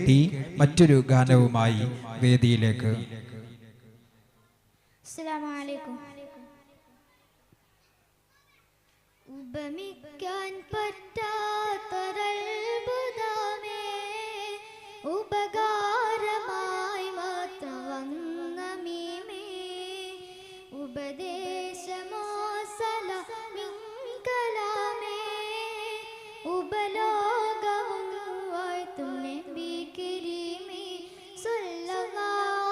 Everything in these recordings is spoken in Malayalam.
കേട്ടി മറ്റൊരു ഗാനവുമായി വേദിയിലേക്ക്. അസ്സലാമു അലൈക്കും. ഉപമിക്കാൻ പറ്റാത്തൊരത്ഭുതമേ, ഉപകാരമായി മാത്രം വന്ന മീമേ, ഉപദേശമോ സലാമിൻ കലാമേ, ഉപലോകവും വാഴ്ത്തും നബി കരീമേ സല്ലല്ലാഹു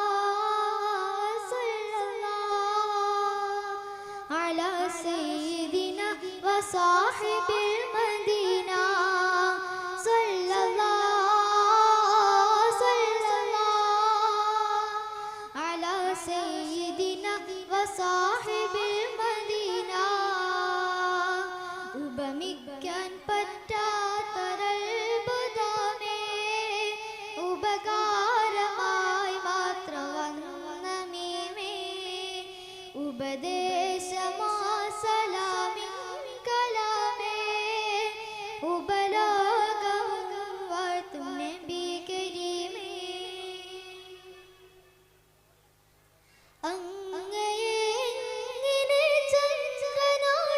അലാ സയ്യിദിനാ വസാഹിബിൽ മദീന സല്ലല്ലാഹു അലാ സയ്യിദിനാ വസാഹിബിൽ മദീന. ഉപമിക്കാൻ പറ്റാത്തൊരത്ഭുതമേ, ഉപകാരമായി മാത്രം വന്ന മീമേ, ഉപദേശമോ സലാമിൻ കലാമേ, ഉപലോകവും വാഴ്ത്തും നബി കരീമേ. അങ്ങയെ ചന്ദ്രനോടുപമിക്കും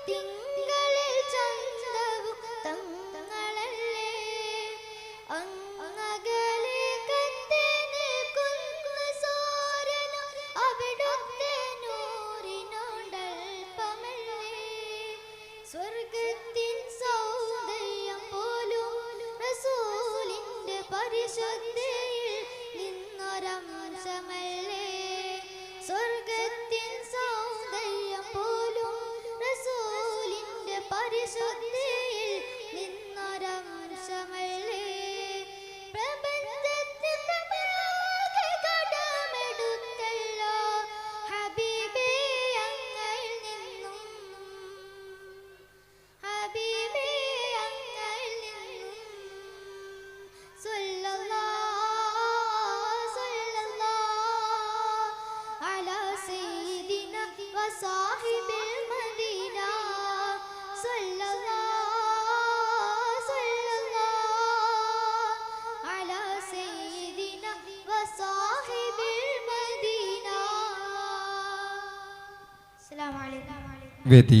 തിങ്കളിൽ ചന്ദ്രവും തങ്ങളല്ലേ, അങ്ങകലെ കത്തി നിൽക്കുന്ന സൂര്യനും അവിടുത്തെ നൂറിനോടൽപ്പമല്ലേ, സ്വർഗത്തിൻ സൗന്ദര്യം പോലും റസൂലിന്റെ പരിശുദ്ധിയിൽ നിന്നൊരംശമല്ലേ, സ്വർഗത്തിൻ സൗന്ദര്യം പോലും റസൂലിന്റെ പരിശുദ്ധിയിൽ നിന്നൊരംശമല്ലേ, പ്രപഞ്ചത്തിൽ പ്രഭയാകെ കടമെടുത്തല്ലോ ഹബീബേ അങ്ങയിൽ നിന്നും, ഹബീബേ അങ്ങയിൽ നിന്നും സല്ലല്ലാഹു അലാ സയ്യിദിനാ വസാഹിബിൽ മദീന സല്ലല്ലാഹു അലാ സയ്യിദിനാ വസാഹിബിൽ മദീന. അസ്സലാമു അലൈക്കും. വേദി